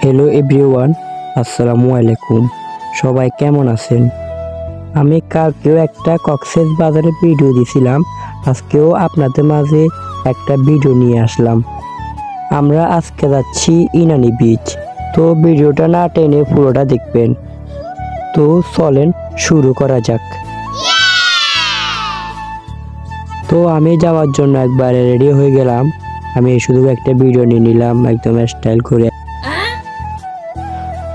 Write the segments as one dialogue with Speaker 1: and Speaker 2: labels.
Speaker 1: Hello everyone, আসসালামু আলাইকুম। সবাই কেমন আছেন? আমি কালকেও একটা কক্সবাজারে ভিডিও দিয়েছিলাম, আজকেও আপনাদের মাঝে একটা ভিডিও নিয়ে আসলাম। আমরা আজকে যাচ্ছি ইনানি বিচ। তো ভিডিওটা না টেনে পুরোটা দেখবেন। তো চলেন শুরু করা যাক। তো আমি যাওয়ার জন্য একবারে রেডি হয়ে গেলাম। আমি শুধু একটা ভিডিও নিয়ে নিলাম একদম স্টাইল করে।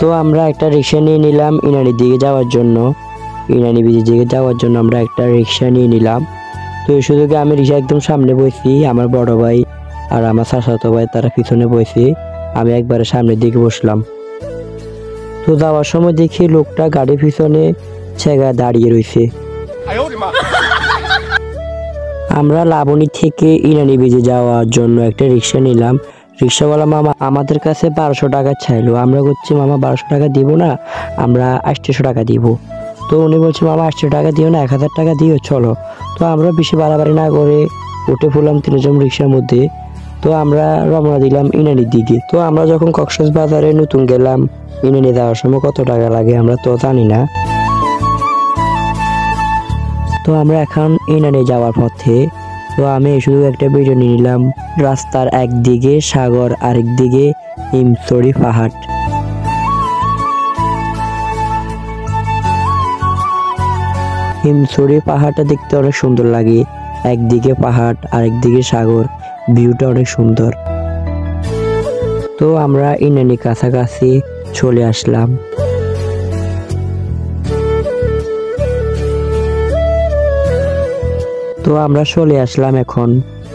Speaker 1: তো আমরা একটা রিক্সা নিয়ে নিলাম ইনানি দিকে যাওয়ার জন্য। ইনানি বিচের দিকে যাওয়ার জন্য আমরা একটা রিক্সা নিয়ে নিলাম। তো এই সুযোগে আমি রিক্সা একদম সামনে বসি, আমার বড় ভাই আর আমার চাচাতো ভাই তারা পিছনে বসে, আমি একবারে সামনের দিকে বসলাম। তো যাওয়ার সময় দেখি লোকটা গাড়ির পিছনে ছেগা দাঁড়িয়ে রয়েছে। আমরা লাবণী থেকে ইনানি বিচে যাওয়ার জন্য একটা রিক্সা নিলাম। রিক্সাওয়ালা মামা আমাদের কাছে 1200 টাকা চাইলো। আমরা বলছি মামা 1200 টাকা দিব না, আমরা 800 টাকা দিব। তো উনি বলছে মামা 800 টাকা দিও না, 1000 টাকা দিও, চলো। তো আমরা বেশি বাড়াবাড়ি না করে উঠে পড়লাম তিনজন রিক্সার মধ্যে। তো আমরা রওনা দিলাম ইনানির দিকে। তো আমরা যখন কক্সবাজারে নতুন গেলাম, ইনানি যাওয়ার সময় কত টাকা লাগে আমরা তো জানি না। তো আমরা এখন ইনানি যাওয়ার পথে। তো আমি শুধু একটা ভিডিও নিয়ে নিলাম। রাস্তার একদিকে সাগর, আরেকদিকে হিমছড়ি পাহাড়। হিমছড়ি পাহাড়টা দেখতে অনেক সুন্দর লাগে, একদিকে পাহাড় আরেকদিকে সাগর, ভিউটা অনেক সুন্দর। তো আমরা ইনানি কাছাকাছি চলে আসলাম। তো আমরা চলে আসলাম এখন।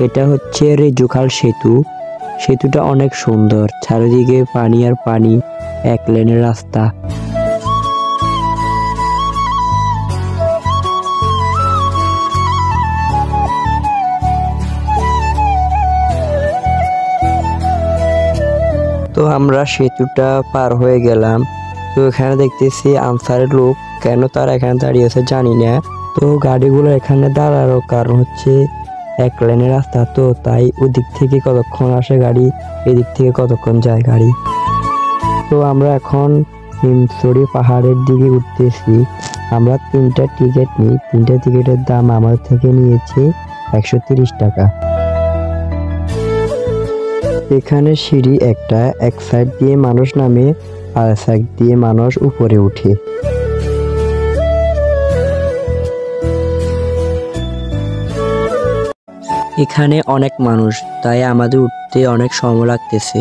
Speaker 1: এটা হচ্ছে রেজুখাল সেতু। সেতুটা অনেক সুন্দর, চারিদিকে পানি আর পানি, এক লেনের রাস্তা। তো আমরা সেতুটা পার হয়ে গেলাম। তো এখানে দেখতেছি আনসারের লোক, কেন তারা এখানে দাঁড়িয়ে আছে জানি না। তো গাড়িগুলো এখানে দাঁড়ানোর কারণ হচ্ছে এক লাইনের রাস্তা, তো তাই ওদিক থেকে কতক্ষণ আসে গাড়ি, এদিক থেকে কতক্ষণ যায় গাড়ি। তো আমরা এখন হিমছড়ি পাহাড়ের দিকে উঠতেছি। আমরা 3টা টিকিট নিই, 3টা টিকিটের দাম আমার থেকে নিয়েছে 130 টাকা। এখানে সিঁড়ি একটা, এক সাইড দিয়ে মানুষ নামে আর সাইড দিয়ে মানুষ উপরে উঠে। এখানে অনেক মানুষ, তাই আমাদের উঠতে অনেক সময় লাগতেছে।